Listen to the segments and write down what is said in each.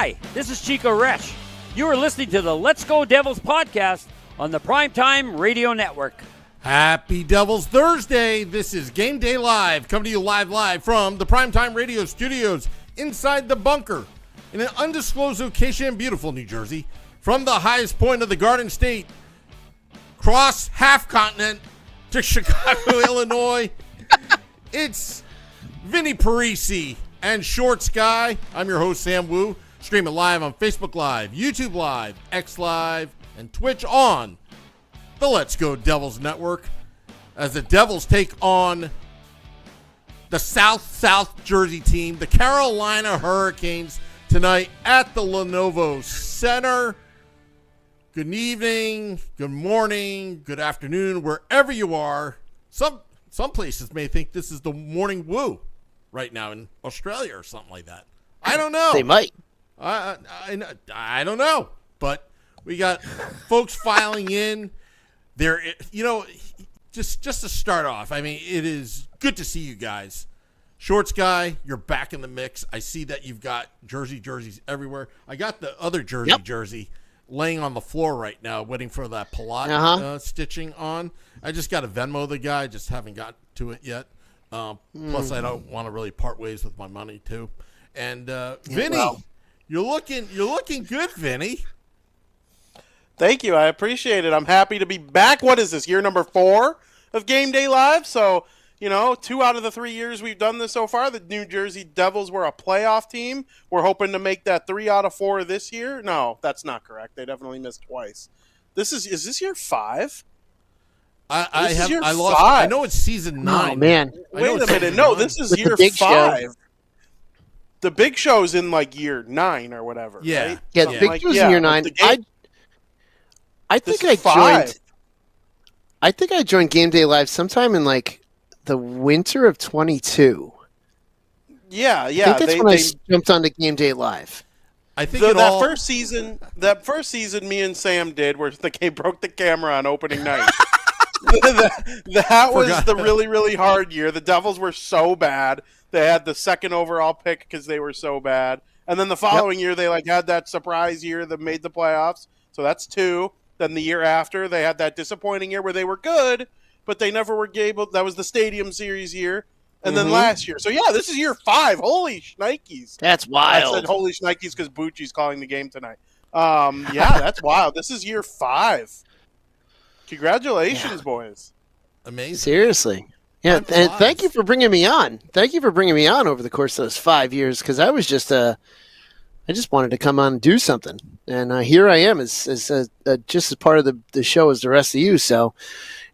Hi, this is Chico Resch. You are listening to the Let's Go Devils podcast on the Primetime Radio Network. Happy Devils Thursday. This is Game Day Live, coming to you live from the Primetime Radio studios inside the bunker in an undisclosed location in beautiful New Jersey. From the highest point of the Garden State, cross half continent to Chicago, Illinois. It's Vinnie, Parise, and Short Sky. I'm your host, Sam Wu, streaming live on Facebook Live, YouTube Live, X Live, and Twitch on the Let's Go Devils Network as the Devils take on the South Jersey team, the Carolina Hurricanes, tonight at the Lenovo Center. Good evening, good morning, good afternoon, wherever you are. Some places may think this is the morning woo right now in Australia or something like that. I don't know. They might. I don't know. But we got folks filing in. There, just to start off, I mean, it is good to see you guys. Shorts guy, you're back in the mix. I see that you've got jerseys everywhere. I got the other jersey laying on the floor right now, waiting for that Pilates stitching on. I just got to Venmo the guy, just haven't got to it yet. Plus, I don't want to really part ways with my money too. And Vinny, you're looking good, Vinny. Thank you. I appreciate it. I'm happy to be back. What is this, year number 4 of Game Day Live? So, 2 out of the 3 years we've done this so far, the New Jersey Devils were a playoff team. We're hoping to make that 3 out of 4 this year. No, that's not correct. They definitely missed twice. Is this year 5? I lost. I know it's season 9. Oh, man. Wait a minute. No, this is year 5. The big show's in year 9 or whatever. Yeah. Right? Yeah, the big show's in year 9. I think I joined Game Day Live sometime in the winter of 22. Yeah. I think that's when I jumped onto Game Day Live. I think that first season me and Sam did where they broke the camera on opening night. that was the really, really hard year. The Devils were so bad. They had the second overall pick because they were so bad. And then the following year, they had that surprise year that made the playoffs. So that's 2. Then the year after, they had that disappointing year where they were good, but they never were able. That was the Stadium Series year. And then last year. So, yeah, this is year 5. Holy shnikes. That's wild. I said holy shnikes because Bucci's calling the game tonight. Yeah, that's wild. This is year 5. Congratulations, boys. Amazing. Seriously. Yeah, and thank you for bringing me on. Thank you for bringing me on over the course of those 5 years because I was just I just wanted to come on and do something. And here I am as just as part of the show as the rest of you. So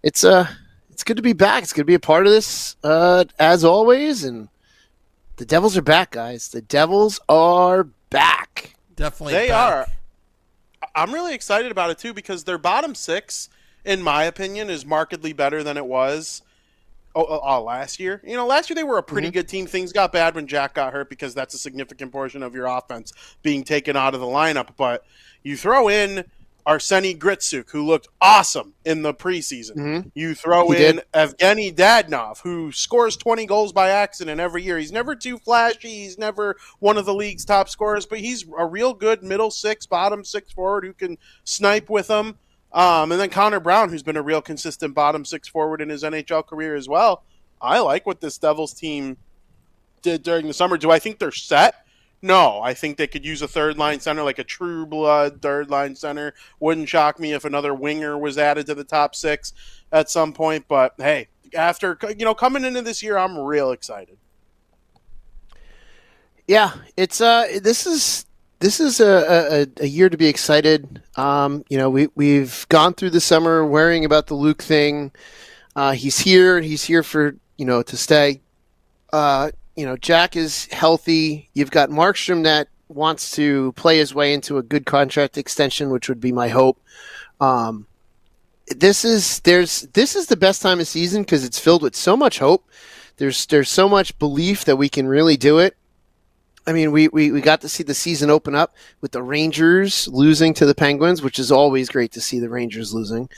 it's good to be back. It's good to be a part of this as always. And the Devils are back, guys. The Devils are back. Definitely They back. are. I'm really excited about it, too, because their bottom 6, in my opinion, is markedly better than it was last year. Last year they were a pretty good team. Things got bad when Jack got hurt because that's a significant portion of your offense being taken out of the lineup. But you throw in Arseny Gritsuk, who looked awesome in the preseason. You throw in Evgeny Dadonov, who scores 20 goals by accident every year. He's never too flashy. He's never one of the league's top scorers, but he's a real good middle 6, bottom 6 forward who can snipe with them. And then Connor Brown, who's been a real consistent bottom 6 forward in his NHL career as well. I like what this Devils team did during the summer. Do I think they're set? No. I think they could use a third-line center, like a true-blood third-line center. Wouldn't shock me if another winger was added to the top 6 at some point. But, hey, after coming into this year, I'm real excited. Yeah, it's This is a year to be excited. We've gone through the summer worrying about the Luke thing. He's here. He's here for to stay. Jack is healthy. You've got Markstrom that wants to play his way into a good contract extension, which would be my hope. This is the best time of season because it's filled with so much hope. There's so much belief that we can really do it. I mean, we got to see the season open up with the Rangers losing to the Penguins, which is always great to see the Rangers losing.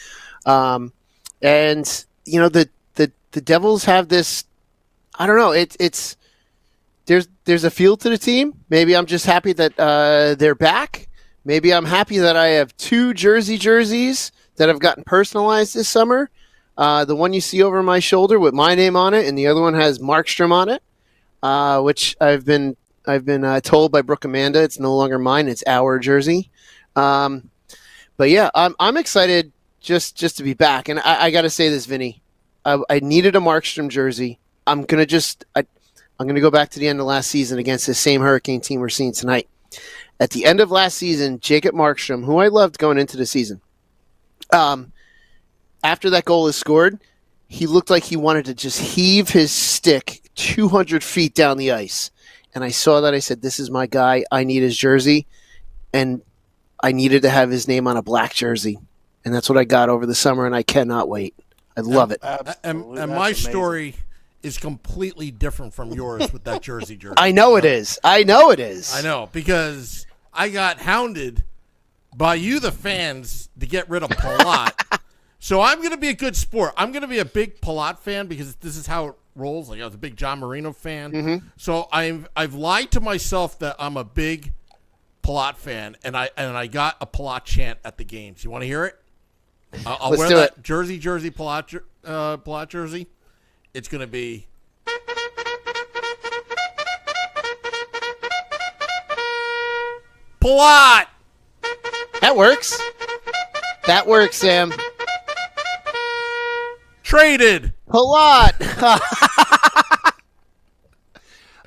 And the Devils have this. I don't know. It's there's a feel to the team. Maybe I'm just happy that they're back. Maybe I'm happy that I have 2 jerseys that have gotten personalized this summer. The one you see over my shoulder with my name on it, and the other one has Markstrom on it, which I've been told by Brooke Amanda it's no longer mine; it's our jersey. But yeah, I'm excited just to be back. And I got to say this, Vinny, I needed a Markstrom jersey. I'm gonna go back to the end of last season against the same Hurricane team we're seeing tonight. At the end of last season, Jacob Markstrom, who I loved going into the season, after that goal is scored, he looked like he wanted to just heave his stick 200 feet down the ice. And I saw that. I said, this is my guy. I need his jersey. And I needed to have his name on a black jersey. And that's what I got over the summer, and I cannot wait. I love it. And my story is completely different from yours with that jersey. I know it is. I know, because I got hounded by you, the fans, to get rid of Palat. So I'm going to be a good sport. I'm going to be a big Palat fan because this is how it rolls. Like I was a big John Marino fan. Mm-hmm. So I've lied to myself that I'm a big Palat fan, and I got a Palat chant at the games. You want to hear it? I'll wear that jersey Palat jersey. It's going to be Palat. That works. That works, Sam. Traded. Palat.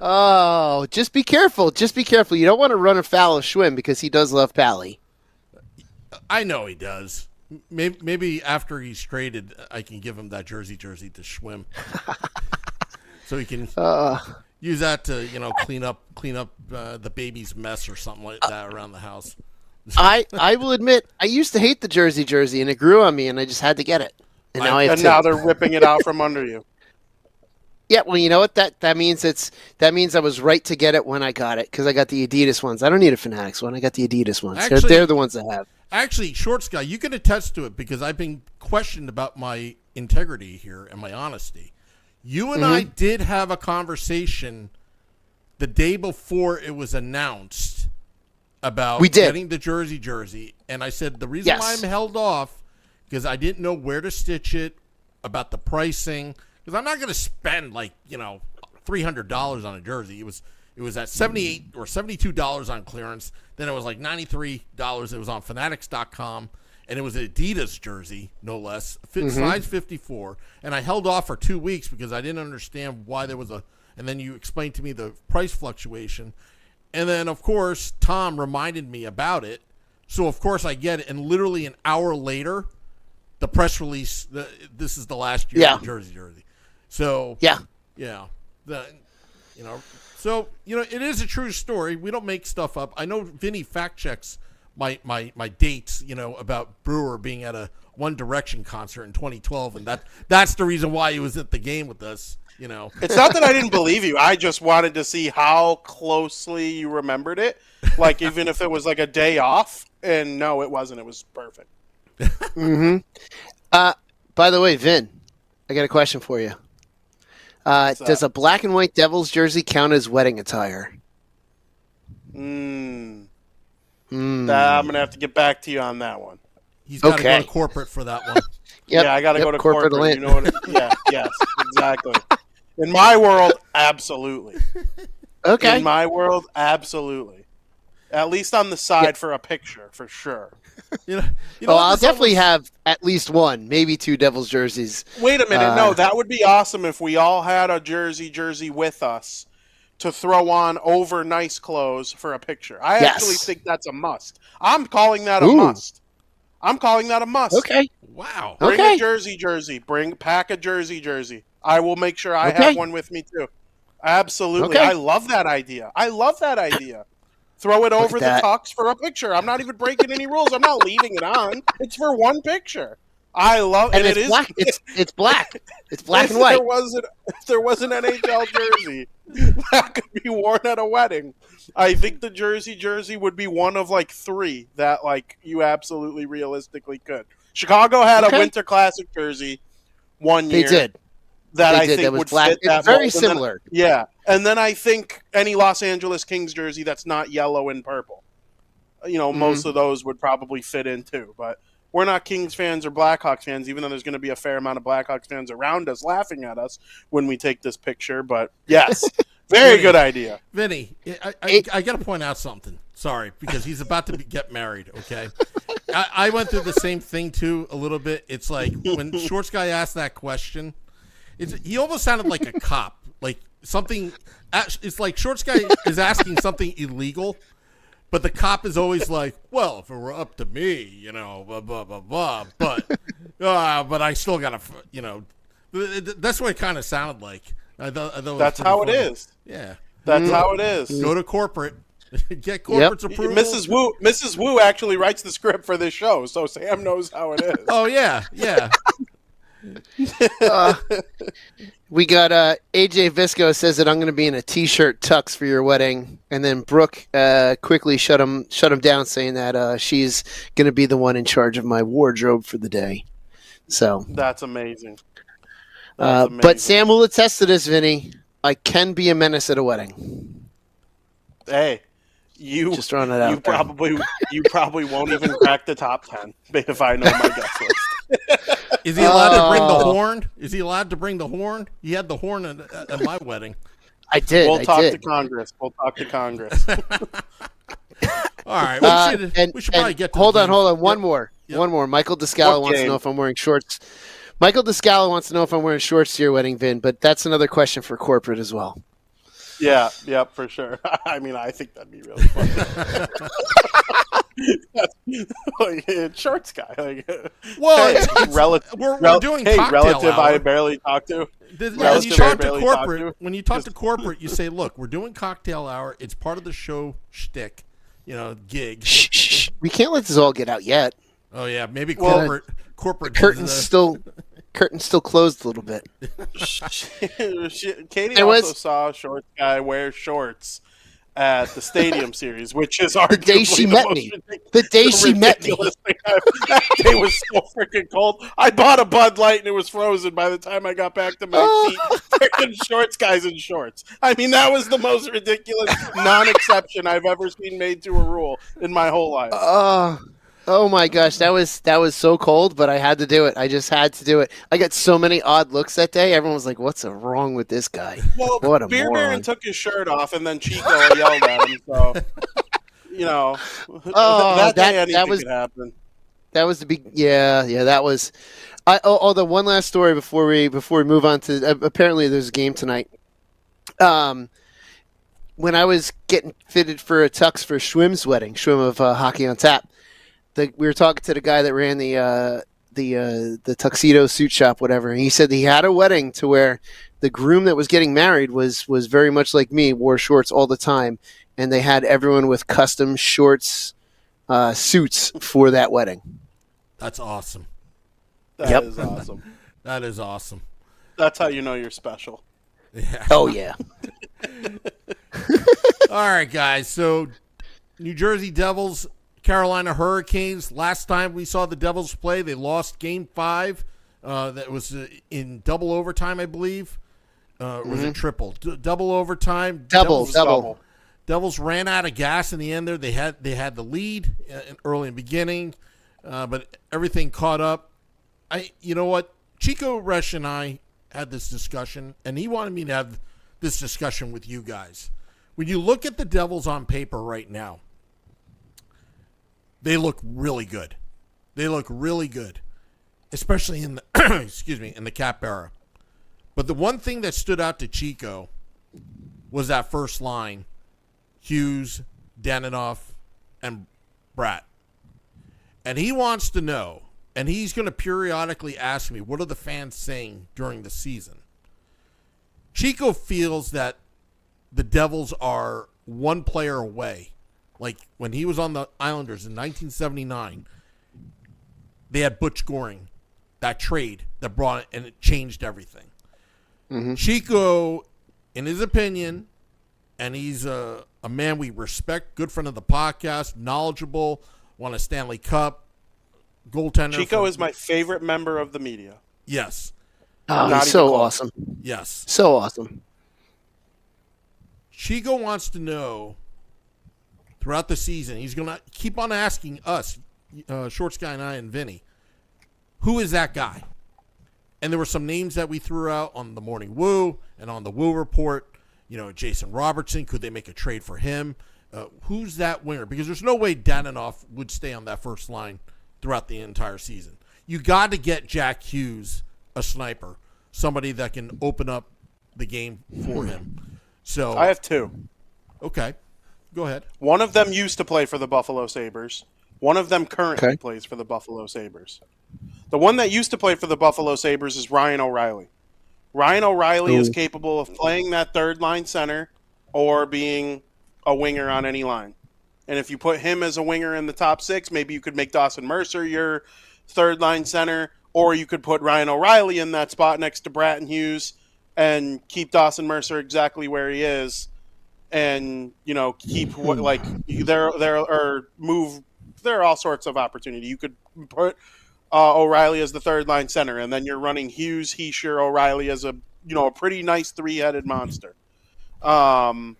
Oh, just be careful. Just be careful. You don't want to run afoul of Schwinn because he does love Pally. I know he does. Maybe after he's traded, I can give him that jersey to Schwinn, so he can use that to clean up the baby's mess or something like that around the house. I will admit I used to hate the jersey, and it grew on me, and I just had to get it. And now they're ripping it out from under you. Yeah, well, you know what? That means I was right to get it when I got it because I got the Adidas ones. I don't need a Fanatics one. I got the Adidas ones. Actually, they're the ones I have. Actually, Shorts Guy, you can attest to it because I've been questioned about my integrity here and my honesty. You and I did have a conversation the day before it was announced about getting the jersey, and I said the reason why I'm held off because I didn't know where to stitch it, about the pricing, because I'm not going to spend $300 on a jersey. It was at $78 or $72 on clearance. Then it was like $93. It was on Fanatics.com, and it was an Adidas jersey, no less, size 54. And I held off for 2 weeks because I didn't understand why there was and then you explained to me the price fluctuation. And then, of course, Tom reminded me about it. So, of course, I get it. And literally an hour later, the press release, this is the last year of the jersey. So, So, it is a true story. We don't make stuff up. I know Vinnie fact checks my dates, about Brewer being at a One Direction concert in 2012, and that's the reason why he was at the game with us, It's not that I didn't believe you. I just wanted to see how closely you remembered it, like even if it was like a day off. And no, it wasn't. It was perfect. By the way, Vin, I got a question for you. Does a black and white Devils jersey count as wedding attire? I'm going to have to get back to you on that one. He's got to go to corporate for that one. Yeah, I got to go to corporate. You know what? Yes, exactly. In my world, absolutely. Okay. In my world, absolutely. At least on the side for a picture, for sure. I'll definitely have at least one, maybe 2 Devils jerseys. Wait a minute. No, that would be awesome if we all had a jersey with us to throw on over nice clothes for a picture. I actually think that's a must. I'm calling that a must. Okay. Wow. Bring a jersey. Pack a jersey. I will make sure I have one with me too. Absolutely. Okay. I love that idea. Throw it over the tux for a picture. I'm not even breaking any rules. I'm not leaving it on. It's for one picture. I love and it. It's black. It's black. It's black and white. If there was an NHL jersey that could be worn at a wedding, I think the jersey would be one of like 3 that you absolutely realistically could. Chicago had a Winter Classic jersey one year. They did. That I think that was would black. fit that it's very mold. similar. And And then I think any Los Angeles Kings jersey that's not yellow and purple. Most of those would probably fit in too. But we're not Kings fans or Blackhawks fans, even though there's going to be a fair amount of Blackhawks fans around us laughing at us when we take this picture. But yes, very good idea. Vinny, I got to point out something. Sorry, because he's about to get married, okay? I went through the same thing too a little bit. It's like when Shorts Guy asked that question, he almost sounded like a cop. Like something, it's like Shorts Guy is asking something illegal. But the cop is always like, well, if it were up to me, blah, blah, blah, blah. But I still got to, that's what it kind of sounded like. That's how it is. Yeah. That's how it is. Go to corporate. Get corporate's approval. Mrs. Wu actually writes the script for this show, so Sam knows how it is. Oh, yeah. We got AJ Visco says that I'm going to be in a t-shirt tux for your wedding, and then Brooke quickly shut him down, saying that she's going to be the one in charge of my wardrobe for the day. So that's amazing. But Sam will attest to this, Vinny. I can be a menace at a wedding. Hey, you just throwing it out. You probably won't even crack the top 10 if I know my guest list. Is he allowed to bring the horn? Is he allowed to bring the horn? He had the horn at my wedding. I did. We'll talk to Congress. All right. We should probably get to Hold on. One more. Michael Descalo wants to know if I'm wearing shorts. Michael Descalo wants to know if I'm wearing shorts to your wedding, Vin, but that's another question for corporate as well. Yeah, for sure. I mean, I think that'd be really fun. Shorts guy. We're doing cocktail relative hour. I barely talk to. When you talk to corporate, you say, "Look, we're doing cocktail hour. It's part of the show shtick, gig." Shh. We can't let this all get out yet. Oh yeah, maybe corporate. Curtain's still closed a little bit. Katie also saw Shorts guy wear shorts at the Stadium Series, which is arguably the day she met me. The day she met me. That day was so freaking cold. I bought a Bud Light and it was frozen by the time I got back to my seat. Freaking Shorts guys in shorts. I mean, that was the most ridiculous non-exception I've ever seen made to a rule in my whole life. Oh my gosh, that was so cold, but I had to do it. I just had to do it. I got so many odd looks that day. Everyone was like, "What's wrong with this guy?" Well, what a Beer moron. Baron took his shirt off, and then Chico yelled at him. So, that could happen. That was the big. Yeah. That was. Although one last story before we move on to apparently there's a game tonight. When I was getting fitted for a tux for Schwimm's wedding, Schwimm of Hockey on Tap. We were talking to the guy that ran the tuxedo suit shop, whatever. And he said he had a wedding to where the groom that was getting married was very much like me, wore shorts all the time, and they had everyone with custom shorts, suits for that wedding. That's awesome. That is awesome. That is awesome. That's how you know you're special. Yeah. Oh yeah. All right, guys. So, New Jersey Devils. Carolina Hurricanes. Last time we saw the Devils play, they lost Game 5. That was in double overtime, I believe. Was it triple? Double overtime. Double. Devils ran out of gas in the end there. They had the lead early in the beginning, but everything caught up. You know what? Chico Resch and I had this discussion, and he wanted me to have this discussion with you guys. When you look at the Devils on paper right now, they look really good. Especially in the in the cap era. But the one thing that stood out to Chico was that first line, Hughes, Daninoff, and Bratt. And he wants to know, and he's going to periodically ask me, what are the fans saying during the season? Chico feels that the Devils are one player away. Like when he was on the Islanders in 1979, they had Butch Goring, that trade that brought it, and it changed everything. Mm-hmm. Chico, in his opinion, and he's a man we respect, good friend of the podcast, knowledgeable, won a Stanley Cup, goaltender. Chico is my favorite member of the media. Yes. Oh, he's so awesome. Yes. So awesome. Chico wants to know throughout the season, he's going to keep on asking us, Shorts Guy and I and Vinny, who is that guy? And there were some names that we threw out on the Morning Woo and on the Woo Report. Jason Robertson, could they make a trade for him? Who's that winger? Because there's no way Dadonov would stay on that first line throughout the entire season. You got to get Jack Hughes, a sniper, somebody that can open up the game for him. So I have two. Okay, go ahead. One of them used to play for the Buffalo Sabres. One of them currently plays for the Buffalo Sabres. The one that used to play for the Buffalo Sabres is Ryan O'Reilly. Ryan O'Reilly is capable of playing that third line center or being a winger on any line. And if you put him as a winger in the top six, maybe you could make Dawson Mercer your third line center, or you could put Ryan O'Reilly in that spot next to Bratton Hughes and keep Dawson Mercer exactly where he is, and keep there are all sorts of opportunity. You could put O'Reilly as the third line center, and then you're running Hughes, Hischier, O'Reilly as a pretty nice three-headed monster. Another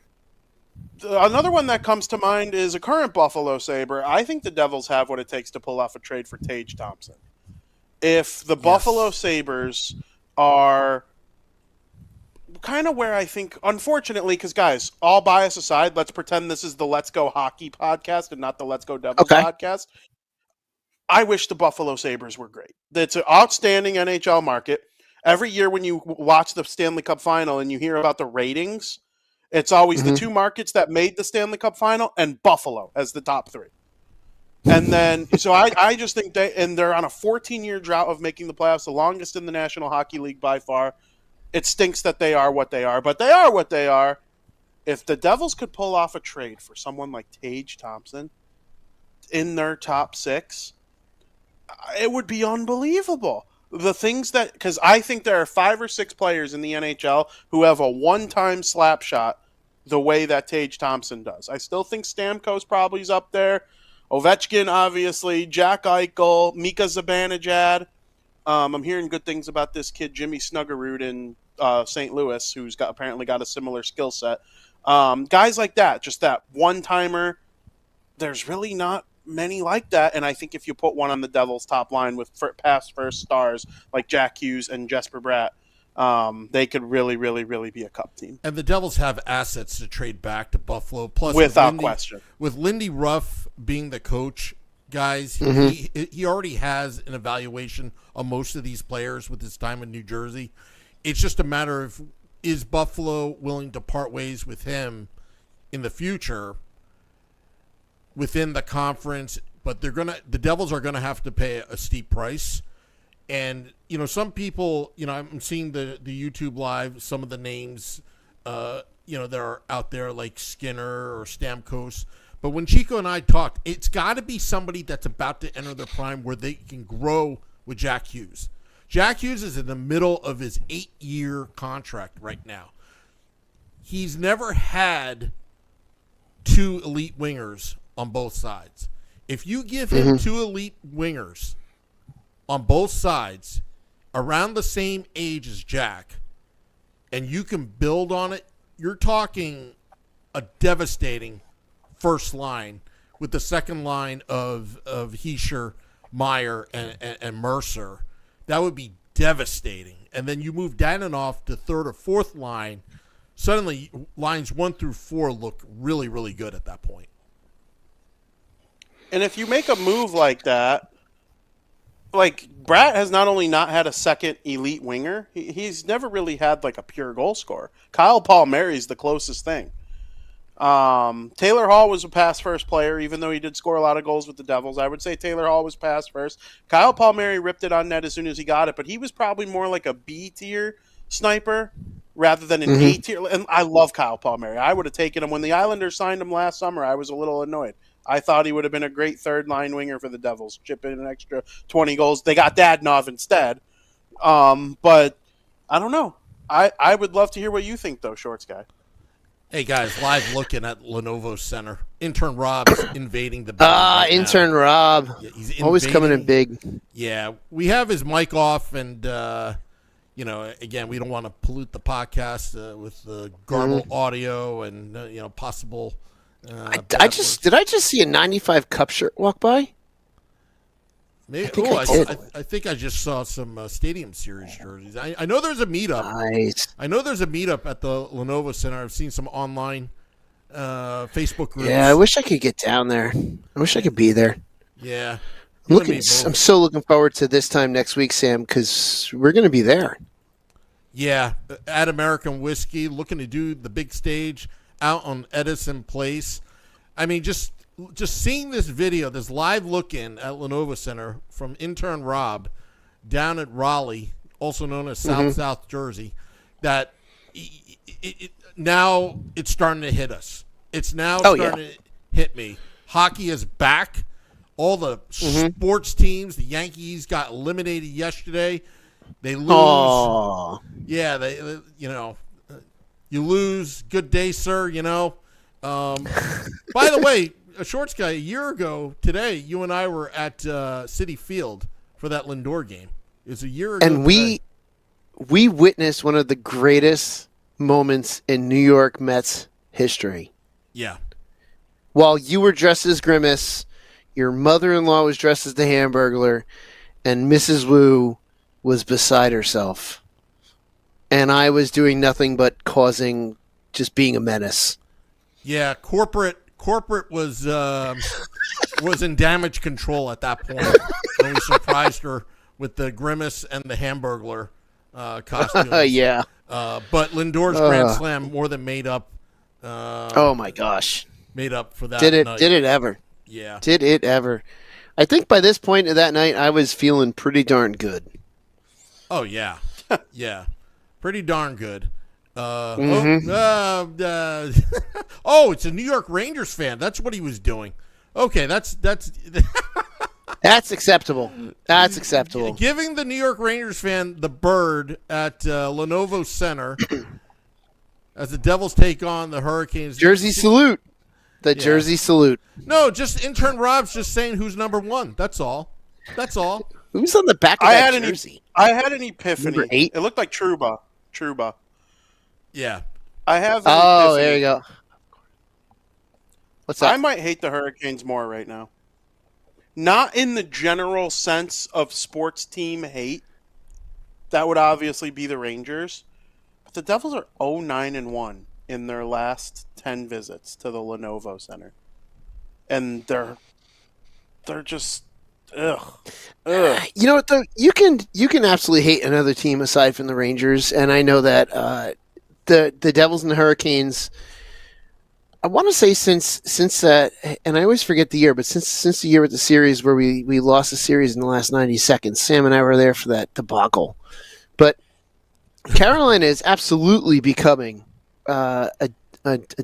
one that comes to mind is a current Buffalo Sabre. I think the Devils have what it takes to pull off a trade for Tage Thompson. If the Buffalo Sabres are kind of where I think, unfortunately, because guys, all bias aside, let's pretend this is the Let's Go Hockey podcast and not the Let's Go Devils podcast. I wish the Buffalo Sabres were great. It's an outstanding NHL market. Every year when you watch the Stanley Cup final and you hear about the ratings, it's always the two markets that made the Stanley Cup final and Buffalo as the top three. And then, so I just think they're on a 14-year drought of making the playoffs, the longest in the National Hockey League by far. It stinks that they are what they are, but they are what they are. If the Devils could pull off a trade for someone like Tage Thompson in their top six, it would be unbelievable. The things that, because I think there are 5 or 6 players in the NHL who have a one-time slap shot the way that Tage Thompson does. I still think Stamkos probably is up there. Ovechkin, obviously. Jack Eichel. Mika Zibanejad. I'm hearing good things about this kid, Jimmy Snuggerud in St. Louis, who's apparently got a similar skill set. Guys like that, just that one-timer. There's really not many like that, and I think if you put one on the Devils' top line with past first stars like Jack Hughes and Jesper Bratt, they could really, really, really be a cup team. And the Devils have assets to trade back to Buffalo. Plus, without question. With Lindy Ruff being the coach, guys, he already has an evaluation on most of these players with his time in New Jersey. It's just a matter of, is Buffalo willing to part ways with him in the future within the conference? But the Devils are gonna have to pay a steep price. And some people, I'm seeing the YouTube live, some of the names that are out there like Skinner or Stamkos. But when Chico and I talked, it's got to be somebody that's about to enter their prime where they can grow with Jack Hughes. Jack Hughes is in the middle of his 8-year contract right now. He's never had 2 elite wingers on both sides. If you give him 2 elite wingers on both sides around the same age as Jack, and you can build on it, you're talking a devastating first line with the second line of Hischier, Meyer, and Mercer. That would be devastating. And then you move Dadonov to third or fourth line. Suddenly, lines 1 through 4 look really, really good at that point. And if you make a move like that, like Bratt has not only not had a second elite winger, he's never really had like a pure goal scorer. Kyle Palmieri's the closest thing. Taylor Hall was a pass first player, even though he did score a lot of goals with the Devils. I would say Taylor Hall was pass first. Kyle Palmieri ripped it on net as soon as he got it, but he was probably more like a B tier sniper rather than an A tier. And I love Kyle Palmieri. I would have taken him when the Islanders signed him last summer. I was a little annoyed. I thought he would have been a great third line winger for the Devils, chip in an extra 20 goals. They got Dadonov instead. But I don't know. I would love to hear what you think, though, Shorts Guy. Hey, guys, live looking at Lenovo Center. Intern Rob's invading the building. Intern Rob. Yeah, he's always coming in big. Yeah, we have his mic off, and again, we don't want to pollute the podcast with the garbled audio and possible. Did I just see a 95 Cup shirt walk by? Maybe, I think I just saw some Stadium Series jerseys. I know there's a meetup. Nice. I know there's a meetup at the Lenovo Center. I've seen some online Facebook groups. Yeah, I wish I could get down there. I wish I could be there. Yeah. I'm so looking forward to this time next week, Sam, because we're going to be there. Yeah, at American Whiskey, looking to do the big stage out on Edison Place. I mean, just seeing this video, this live look-in at Lenovo Center from intern Rob down at Raleigh, also known as South Jersey, that now it's starting to hit us. It's now starting to hit me. Hockey is back. All the sports teams, the Yankees got eliminated yesterday. They lose. Aww. Yeah, they you lose. Good day, sir. By the way, Shorts guy, a year ago today, you and I were at Citi Field for that Lindor game. It was a year ago. And we witnessed one of the greatest moments in New York Mets history. Yeah. While you were dressed as Grimace, your mother-in-law was dressed as the Hamburglar, and Mrs. Wu was beside herself. And I was doing nothing but just being a menace. Yeah, corporate was in damage control at that point. And we surprised her with the Grimace and the Hamburglar costumes. Yeah. But Lindor's Grand Slam more than made up. Oh my gosh. Made up for that night. Did it ever? Yeah. Did it ever? I think by this point of that night, I was feeling pretty darn good. Oh, yeah. Yeah. Pretty darn good. It's a New York Rangers fan. That's what he was doing. Okay, that's That's acceptable. That's acceptable. Giving the New York Rangers fan the bird at Lenovo Center as the Devils take on the Hurricanes. Jersey salute. Jersey salute. No, just intern Rob's just saying who's number one. That's all. Who's on the back of that jersey? I had an epiphany. Number 8? It looked like Truba. Yeah. I have an epiphany. There you go. What's that? I might hate the Hurricanes more right now. Not in the general sense of sports team hate. That would obviously be the Rangers. But the Devils are 0-9-1 in their last 10 visits to the Lenovo Center. And they're just ugh. You know what though? You can absolutely hate another team aside from the Rangers, and I know that the Devils and the Hurricanes. I want to say since that, and I always forget the year, but since the year with the series where we lost the series in the last 90 seconds, Sam and I were there for that debacle. But Carolina is absolutely becoming a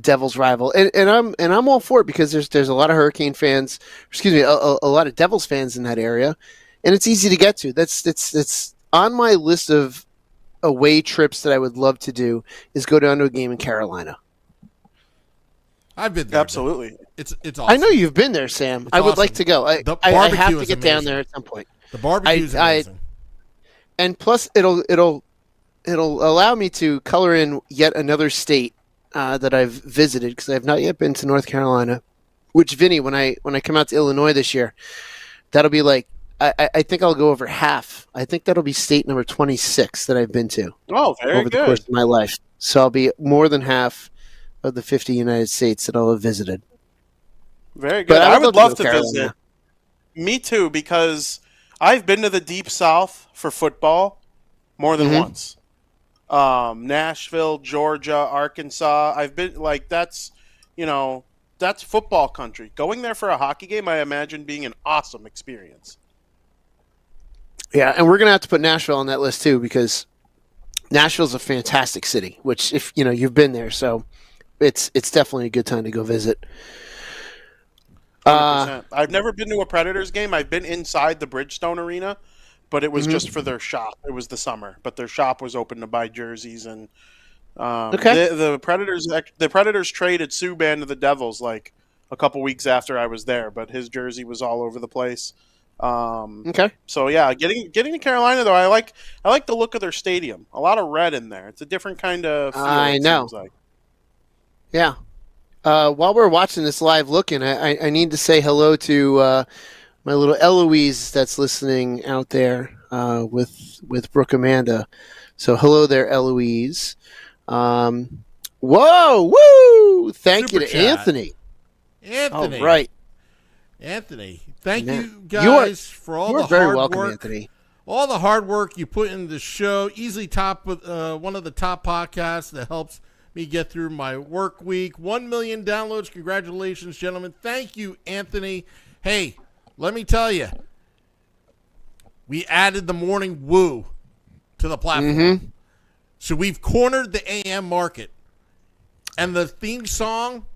Devils rival, and I'm all for it because there's a lot of Hurricane fans, a lot of Devils fans in that area, and it's easy to get to. That's on my list of away trips that I would love to do is go down to a game in Carolina. I've been there. Absolutely. It's awesome. I know you've been there, Sam. It's I would awesome. like to go. I have to get down there at some point. The barbecue is amazing. And plus, it'll allow me to color in yet another state that I've visited because I have not yet been to North Carolina. Which, Vinnie, when I come out to Illinois this year, that'll be like I think I'll go over half. I think that'll be state number 26 that I've been to. Oh, very over the course of my life. So I'll be more than half of the 50 United States that I'll have visited. Very good. But I would love to Carolina. visit. Me too, because I've been to the Deep South for football more than once. Nashville, Georgia, Arkansas. I've been that's football country. Going there for a hockey game, I imagine being an awesome experience. Yeah, and we're going to have to put Nashville on that list too because Nashville's a fantastic city, which if you've been there, so it's definitely a good time to go visit. 100%. I've never been to a Predators game. I've been inside the Bridgestone Arena, but it was just for their shop. It was the summer, but their shop was open to buy jerseys and the Predators traded Subban to the Devils like a couple weeks after I was there, but his jersey was all over the place. Okay. So yeah, getting to Carolina though, I like the look of their stadium. A lot of red in there. It's a different kind of feel, I know. seems like. Yeah. While we're watching this live looking, I need to say hello to my little Eloise that's listening out there with Brooke Amanda. So hello there, Eloise. Whoa, woo! Thank Super you to chat. Anthony. Anthony. All right. Anthony, thank Man, you guys for all You are the very hard welcome, work. Anthony. All the hard work you put into the show. Easily top with one of the top podcasts that helps me get through my work week. 1 million downloads. Congratulations, gentlemen. Thank you, Anthony. Hey, let me tell you, we added the morning woo to the platform. Mm-hmm. So we've cornered the AM market. And the theme song,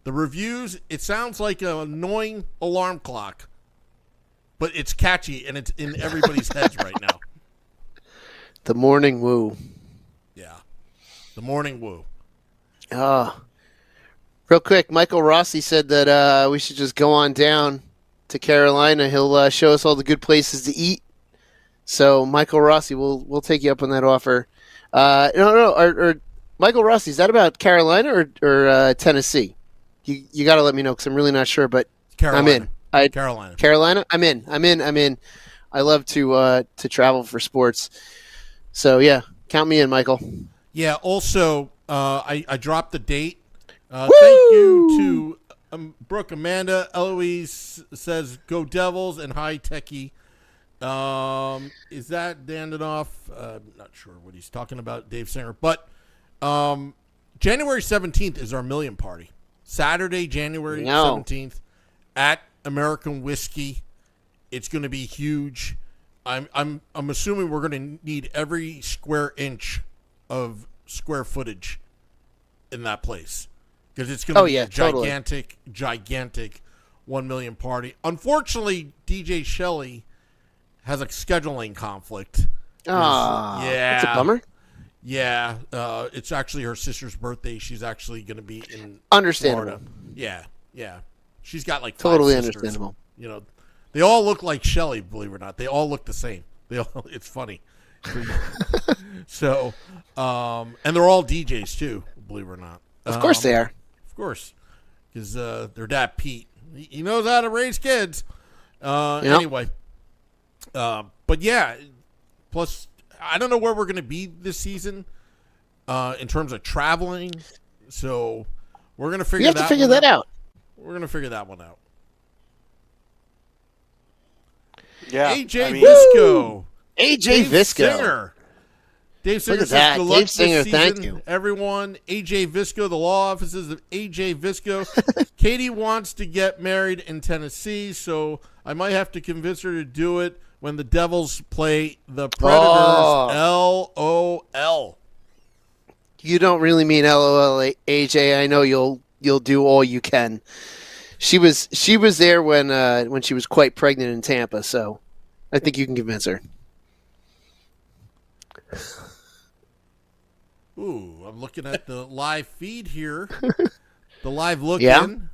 the reviews, it sounds like an annoying alarm clock. But it's catchy, and it's in everybody's heads right now. The morning woo. Yeah. The morning woo. Real quick, Michael Rossi said that we should just go on down to Carolina. He'll show us all the good places to eat. So, Michael Rossi, we'll take you up on that offer. No. Or Michael Rossi, is that about Carolina or Tennessee? You got to let me know because I'm really not sure, but Carolina. I'm in. Carolina. I'm in. I love to travel for sports. So, yeah, count me in, Michael. Yeah, also, I dropped the date. Thank you to Brooke Amanda. Eloise says, go Devils, and hi, Techie. Is that Dandinoff? Not sure what he's talking about, Dave Singer. But January 17th is our million party. Saturday, January 17th at American Whiskey. It's going to be huge. I'm assuming we're going to need every square inch of square footage in that place because it's going to be a gigantic 1 million party. Unfortunately, DJ Shelley has a scheduling conflict. That's a bummer. Yeah, it's actually her sister's birthday. She's actually going to be in Understandable. Florida. Yeah. She's got like 5 totally sisters. Understandable. You know, they all look like Shelley, believe it or not. They all look the same. It's funny. So, and they're all DJs too, believe it or not. Of course they are. Of course, because their dad Pete, he knows how to raise kids. Anyway, but yeah. Plus, I don't know where we're going to be this season in terms of traveling. So we're going to figure. You have to figure that out. We're going to figure that one out. Yeah, AJ Visco. AJ Visco. Singer. Dave Singer Look at says, that. good Dave luck Singer, this season, thank you. everyone. AJ Visco, the law offices of AJ Visco. Katie wants to get married in Tennessee, so I might have to convince her to do it when the Devils play the Predators. LOL. You don't really mean LOL, AJ. I know you'll do all you can. She was there when she was quite pregnant in Tampa, so I think you can convince her. Ooh, I'm looking at the live feed here. The live look in.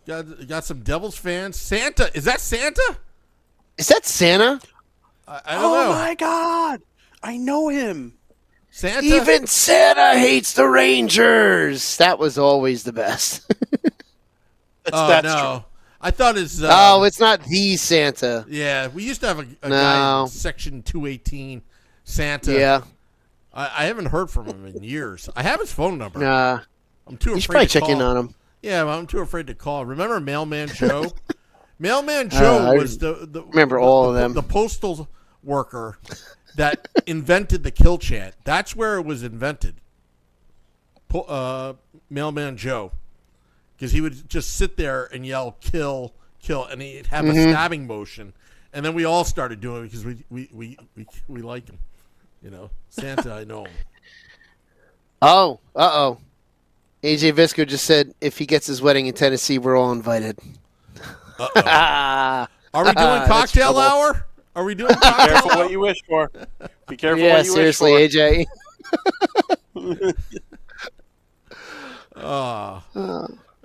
Got some Devils fans. Santa. Is that Santa? Is that Santa? I don't know. Oh my God, I know him. Santa. Even Santa hates the Rangers. That was always the best. That's no. true. I thought it's. It's not the Santa. Yeah, we used to have a guy in Section 218, Santa. Yeah. I haven't heard from him in years. I have his phone number. Nah. I'm too You should afraid probably to check call. in on him. Yeah, I'm too afraid to call. Remember Mailman Joe? Mailman Joe was the remember all of them. The postal worker that invented the kill chant. That's where it was invented. Mailman Joe. Because he would just sit there and yell, kill, kill, and he'd have a stabbing motion. And then we all started doing it because we like him. You know, Santa, I know him. Oh, uh-oh. AJ Visco just said if he gets his wedding in Tennessee, we're all invited. Are we doing cocktail hour? Are we doing cocktail Be careful hour? what you wish for. Be careful Yeah, what you seriously, wish for. AJ.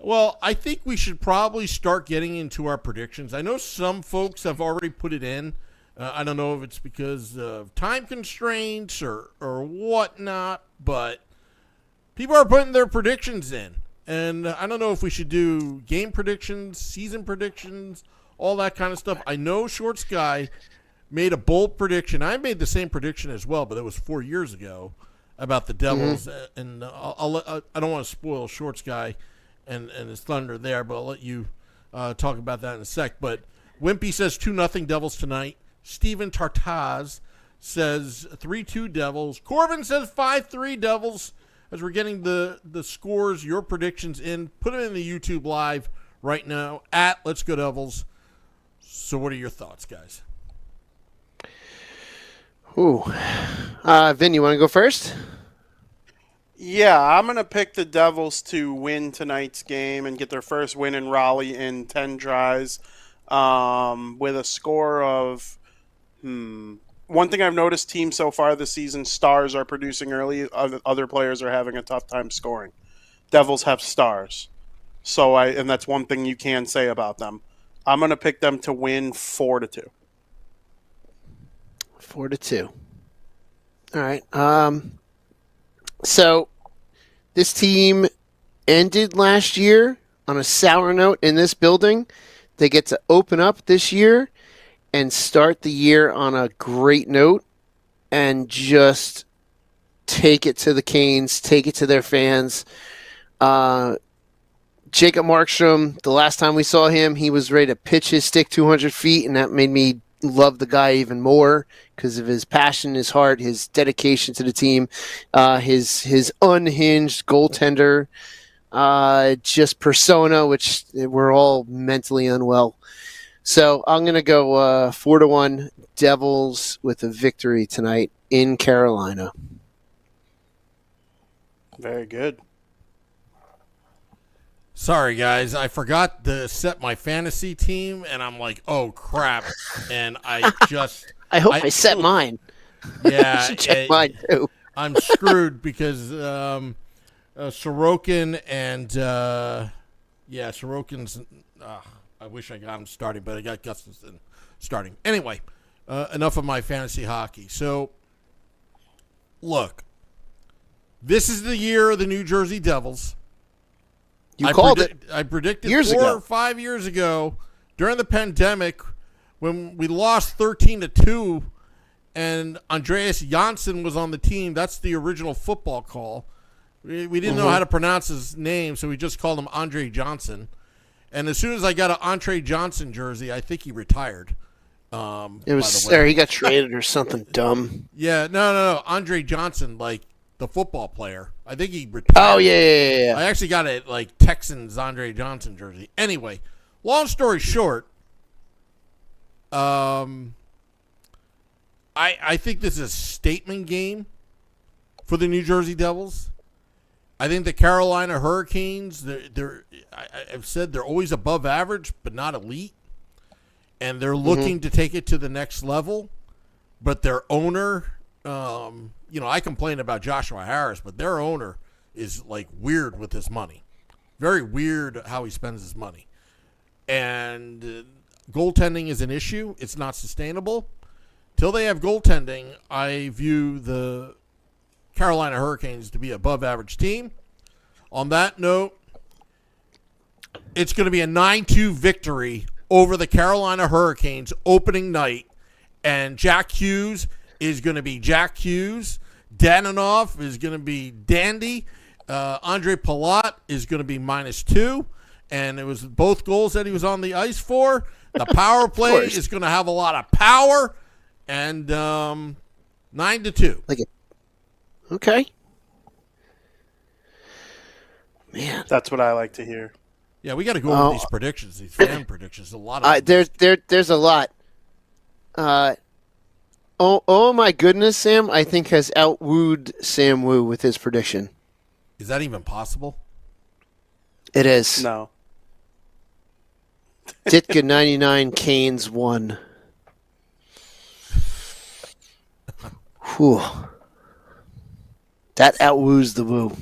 Well, I think we should probably start getting into our predictions. I know some folks have already put it in. I don't know if it's because of time constraints or whatnot, but people are putting their predictions in. And I don't know if we should do game predictions, season predictions, all that kind of stuff. I know Shorts Guy made a bold prediction. I made the same prediction as well, but it was 4 years ago about the Devils. And I don't want to spoil Shorts Guy and his thunder there, but I'll let you talk about that in a sec. But Wimpy says 2-0 Devils tonight. Steven Tartaz says 3-2 Devils. Corbin says 5-3 Devils. As we're getting the scores, your predictions in, put them in the YouTube live right now at Let's Go Devils. So what are your thoughts, guys? Ooh. Vin, you want to go first? Yeah, I'm going to pick the Devils to win tonight's game and get their first win in Raleigh in 10 tries with a score of... One thing I've noticed teams so far this season, stars are producing early. Other players are having a tough time scoring. Devils have stars. And that's one thing you can say about them. I'm going to pick them to win 4-2. 4-2. All right. So this team ended last year on a sour note in this building. They get to open up this year and start the year on a great note and just take it to the Canes, take it to their fans. Jacob Markstrom, the last time we saw him, he was ready to pitch his stick 200 feet, and that made me love the guy even more because of his passion, his heart, his dedication to the team, his unhinged goaltender, just persona, which we're all mentally unwell. So I'm going to go 4-1 Devils with a victory tonight in Carolina. Very good. Sorry, guys. I forgot to set my fantasy team, and I'm like, oh, crap. And I just... I hope I set mine. Yeah. I should check mine, too. I'm screwed because Sorokin and... Sorokin's... I wish I got him starting, but I got Gustafson starting. Anyway, enough of my fantasy hockey. So, look, this is the year of the New Jersey Devils. You called it. I predicted years 4 ago. or 5 years ago during the pandemic when we lost 13-2 and Andreas Janssen was on the team. That's the original football call. We didn't know how to pronounce his name, so we just called him Andre Johnson. And as soon as I got an Andre Johnson jersey, I think he retired. It was, or he got traded or something dumb. Yeah, no. Andre Johnson, like the football player. I think he retired. Oh, yeah. I actually got a Texans Andre Johnson jersey. Anyway, long story short, I think this is a statement game for the New Jersey Devils. I think the Carolina Hurricanes, I've said they're always above average, but not elite. And they're looking to take it to the next level. But their owner, I complain about Joshua Harris, but their owner is weird with his money. Very weird how he spends his money. And goaltending is an issue. It's not sustainable. Till they have goaltending, I view the Carolina Hurricanes to be an above average team. On that note, it's going to be a 9-2 victory over the Carolina Hurricanes opening night. And Jack Hughes is going to be Jack Hughes. Daninoff is going to be Dandy. Andre Palat is going to be -2. And it was both goals that he was on the ice for. The power play is going to have a lot of power. And 9-2. Okay. Man. That's what I like to hear. Yeah, we got to go over these predictions, these fan predictions. A lot of there's a lot. Oh my goodness, Sam, I think has outwooed Sam Wu with his prediction. Is that even possible? It is. No. Ditka 99, Canes 1. Whew. That outwoos the Woo.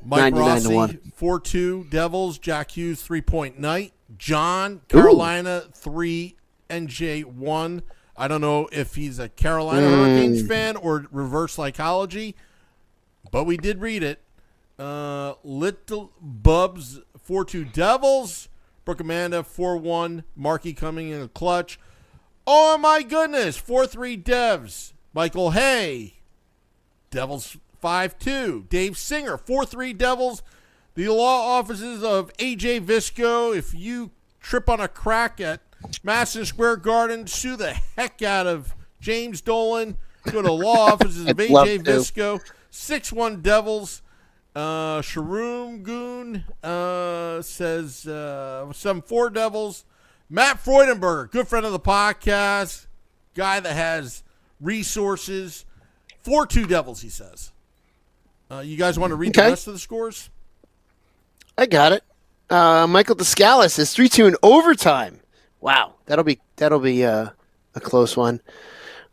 Mike 99 to 1. Rossi, 4-2 Devils. Jack Hughes, 3-point night. John, Carolina, 3, NJ 1. I don't know if he's a Carolina Hurricanes fan or reverse psychology, but we did read it. Little Bubs, 4-2 Devils. Brooke Amanda, 4-1. Markey coming in the clutch. Oh, my goodness, 4-3 Devs. Michael Hay, Devils 5-2. Dave Singer, 4-3 Devils. The law offices of A.J. Visco. If you trip on a crack at Madison Square Garden, sue the heck out of James Dolan. Go to law offices of A.J. Visco. 6-1 Devils. Sharoom Goon says some 4 Devils. Matt Freudenberger, good friend of the podcast, guy that has resources. 4-2 Devils, he says. You guys want to read the rest of the scores? I got it. Michael Descalis is 3-2 in overtime. Wow, that'll be a close one.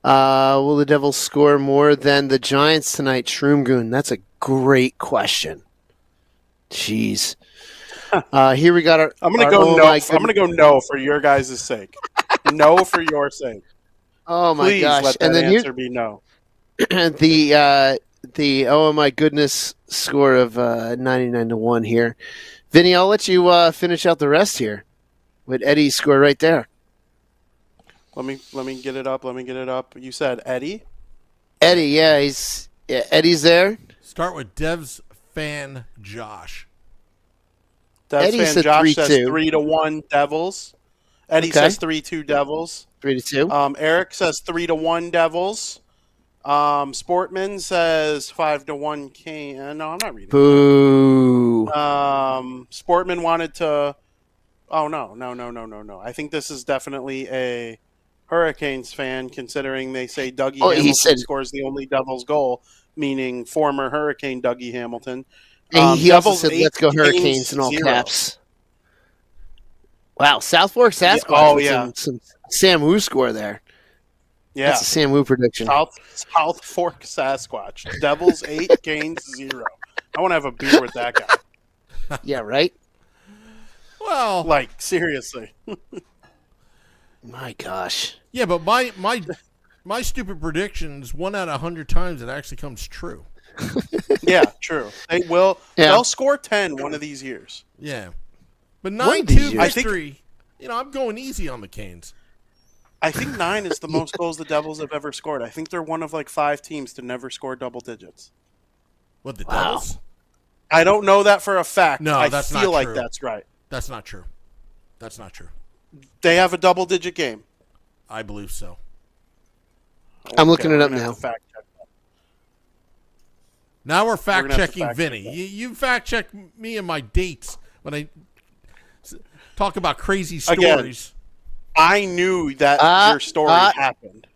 Will the Devils score more than the Giants tonight? Shroomgoon, that's a great question. Jeez. Here we got our. I'm gonna go no. I'm gonna go no for your guys' sake. No for your sake. Oh my Please gosh! let that answer be no. The oh my goodness score of 99 to 1 here. Vinny, I'll let you finish out the rest here with Eddie's score right there. Let me get it up. You said Eddie? Eddie, yeah, Eddie's there. Start with Devs fan Josh. Devs Eddie fan said Josh 3-2. says 3-1 Devils. Eddie says 3-2 Devils. 3-2. Eric says 3-1 Devils. Sportman says 5-1 Kane. No, I'm not reading. Boo. Sportman wanted to. Oh no. I think this is definitely a Hurricanes fan, considering they say Dougie Hamilton scores the only Devils goal, meaning former Hurricane Dougie Hamilton. He also Devils said, "Let's go Hurricanes" in all caps. Wow, South Fork Sasquatch. Some Sam Wu score there. Yeah, that's a Sam Wu prediction. South Fork Sasquatch. Devils 8, Canes 0. I want to have a beer with that guy. Yeah, right. Well, like seriously. My gosh. Yeah, but my stupid predictions, 1 out of 100 times, it actually comes true. Yeah, true. They will. Yeah. They'll score 10 one of these years. Yeah, but 9-2 victory. I'm going easy on the Canes. I think 9 is the most goals the Devils have ever scored. I think they're one of like 5 teams to never score double digits. What, the Devils? I don't know that for a fact. No, that's not true. I feel like that's right. That's not true. That's not true. They have a double-digit game. I believe so. I'm looking it up now. Fact check that. Now we're fact-checking Vinny. You fact-check me and my dates when I talk about crazy stories. Again, I knew that your story happened.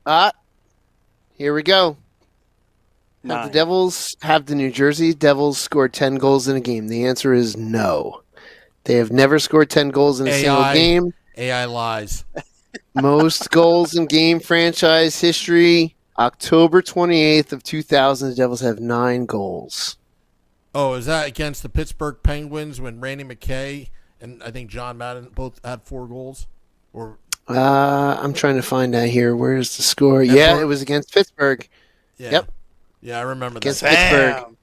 Here we go. Have the New Jersey Devils scored 10 goals in a game? The answer is no. They have never scored 10 goals in a single game. AI lies. Most goals in game franchise history. October 28th of 2000, the Devils have 9 goals. Oh, is that against the Pittsburgh Penguins when Randy McKay and I think John Madden both had 4 goals? Or I'm trying to find that here. Where's the score? It was against Pittsburgh. Yeah. Yep. Yeah, I remember against that. Pittsburgh.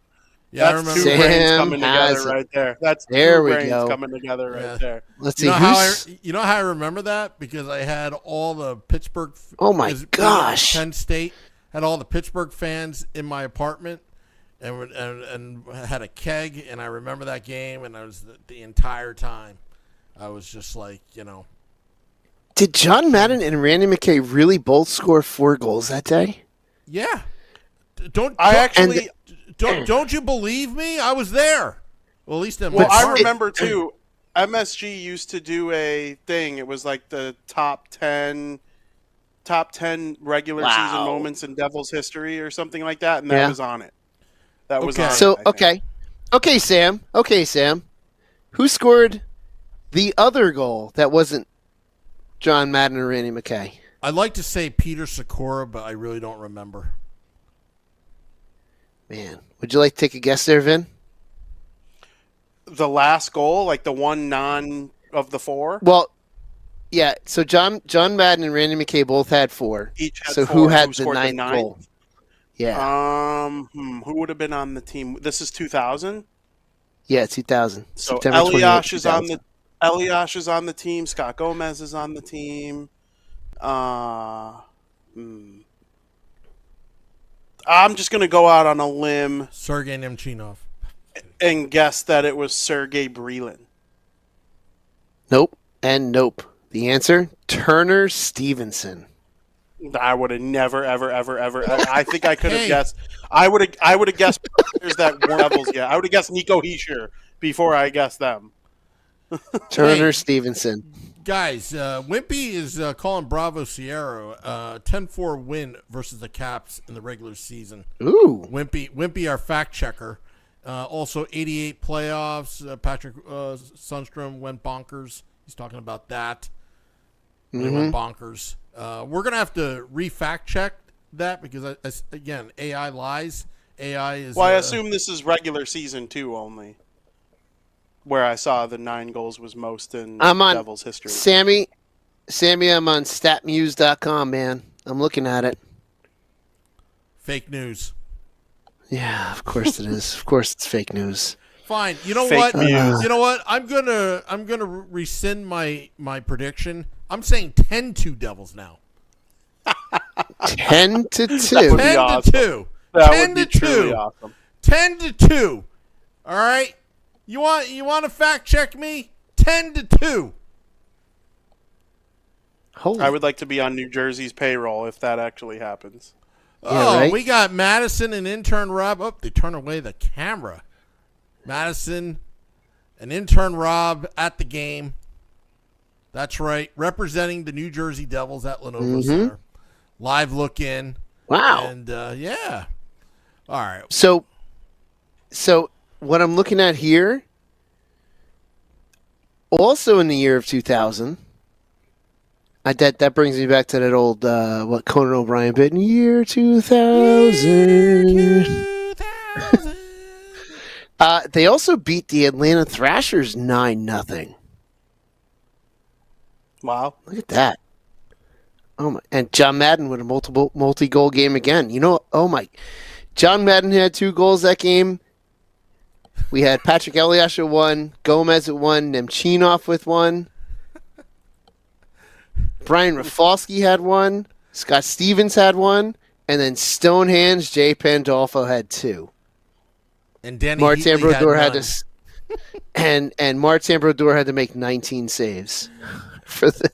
Yeah, that's I remember. 2 brains coming together right there. That's 2 brains coming together right there. Let's see. You know how I remember that? Because I had all the Pittsburgh. Oh my gosh! Penn State had all the Pittsburgh fans in my apartment, and had a keg, and I remember that game, and I was the entire time, I was just like, Did John Madden and Randy McKay really both score 4 goals that day? Yeah. Don't you believe me? I was there. Well, at least I remember too. MSG used to do a thing. It was like the top 10 regular season moments in Devils history or something like that, and that was on it. That was on it. Okay, Sam. Who scored the other goal that wasn't John Madden or Randy McKay? I'd like to say Peter Sikora, but I really don't remember. Man, would you like to take a guess there, Vin? The last goal, like the one non of the four, Well, yeah. So John Madden and Randy McKay both had 4. each had So four. who had the scored the ninth goal? Yeah. Who would have been on the team? This is 2000. Yeah, 2000. So September 28, Eliash is on 2000. Eliash is on the team. Scott Gomez is on the team. I'm just gonna go out on a limb Sergei Nemchinov. and guess that it was Sergey Brelin. Nope. And nope. The answer, Turner Stevenson. I would have never, ever, ever, ever. I think I could have Hey. guessed. I would have guessed players that weren't Devils yet. I would have guessed Nico Hischier before I guessed them. Turner Hey. Stevenson. Guys, Wimpy is calling Bravo Sierra 10-4 win versus the Caps in the regular season. Ooh. Wimpy, our fact checker. Also, 88 playoffs. Patrick Sundstrom went bonkers. He's talking about that. They went bonkers. We're going to have to re-fact check that because, again, AI lies. AI is... Well, I assume this is regular season 2 only, where I saw the 9 goals was most in I'm on Devils history. Sammy, I'm on statmuse.com, man. I'm looking at it. fake news. Yeah, of course it is. Of course it's fake news. Fine. You know Fake what? news. You know what? I'm gonna rescind my prediction. I'm saying 10-2 Devils now. 10-2. would be 10-2. awesome. That 10 would be to truly 2. awesome. 10-2. All right. You want to fact check me? 10-2. Holy. I would like to be on New Jersey's payroll if that actually happens. right? We got Madison and intern Rob. Oh, they turn away the camera. Madison and intern Rob at the game. That's right. Representing the New Jersey Devils at Lenovo Center. Live look in. Wow. And, yeah. All right. So what I'm looking at here, also in the year of 2000, that brings me back to that old what Conan O'Brien bit. Year 2000. They also beat the Atlanta Thrashers 9-0. Wow. Look at that. Oh my! And John Madden with a multi-goal game again. You know, oh my! John Madden had 2 goals that game. We had Patrick Eliash at 1, Gomez at 1, Nemchinov with 1. Brian Rafalski had 1, Scott Stevens had 1, and then Stonehands Jay Pandolfo had 2. And Danny Martin Heatley Brodeur had none. to, and Martin Brodeur had to make 19 saves for the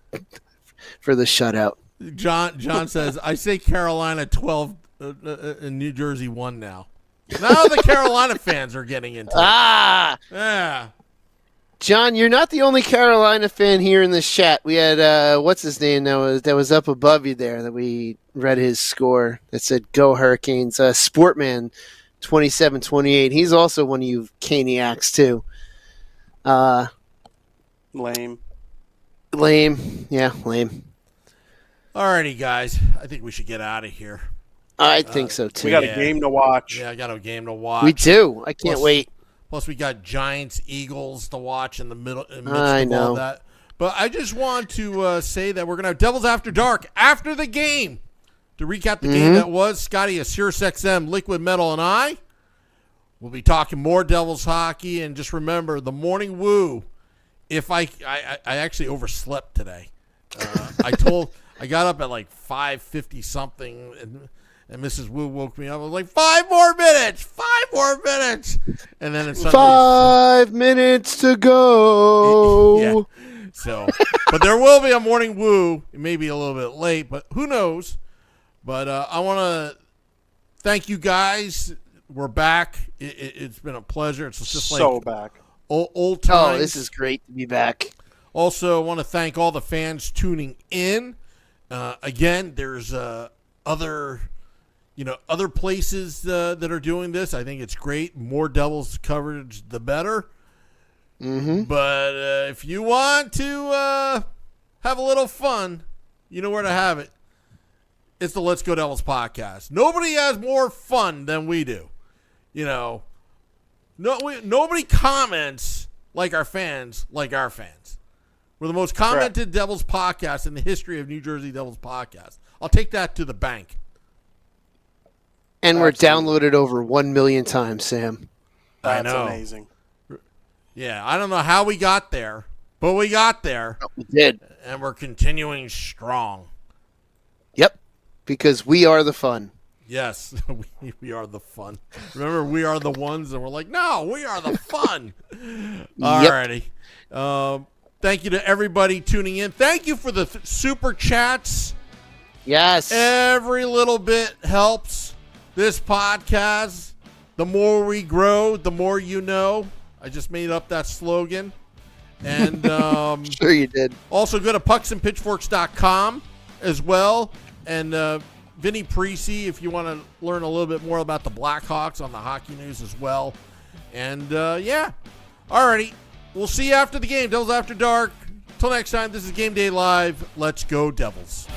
shutout. John says, I say Carolina 12 and New Jersey 1 now. Now the Carolina fans are getting into it. Ah, Yeah. John, you're not the only Carolina fan here in this chat. We had what's his name that was up above you there that we read his score that said "Go Hurricanes." Sportman 27-28. He's also one of you Caniacs too. Lame. Lame. Yeah, lame. Alrighty, guys. I think we should get out of here. I think so too. We got Yeah. a game to watch. Yeah, I got a game to watch. We do. I can't Plus- wait. Plus, we got Giants, Eagles to watch in the midst I of all know. that. But I just want to say that we're going to have Devils After Dark after the game. To recap the game that was, Scotty, a Sirius XM, Liquid Metal, and I will be talking more Devils hockey. And just remember, the morning woo. If I actually overslept today. I got up at like 5:50 something, and Mrs. Wu woke me up. I was like, 5 more minutes, and then it's 5 minutes to go. yeah. So, but there will be a morning woo. It may be a little bit late, but who knows? But I want to thank you guys. We're back. It's been a pleasure. It's just So like back. old times. Oh, this is great to be back. Also, I want to thank all the fans tuning in. Again, there's other places that are doing this. I think it's great. More Devils coverage, the better. Mm-hmm. But if you want to have a little fun, you know where to have it. It's the Let's Go Devils podcast. Nobody has more fun than we do. You know, Nobody comments like our fans, We're the most commented Devils podcast in the history of New Jersey Devils podcast. I'll take that to the bank. And we're downloaded over 1 million times, Sam. That's amazing. Yeah, I don't know how we got there, but we got there. We did. And we're continuing strong. Yep, because we are the fun. Yes, we are the fun. Remember, we are the ones, and we're like, no, we are the fun. Alrighty. Thank you to everybody tuning in. Thank you for the super chats. Yes. Every little bit helps this podcast. The more we grow, the more you know. I just made up that slogan. And sure you did. Also go to pucksandpitchforks.com as well. And Vinnie Parise, if you want to learn a little bit more about the Blackhawks on the hockey news as well. And yeah. Alrighty. We'll see you after the game. Devils After Dark. Till next time, this is Game Day Live. Let's go, Devils.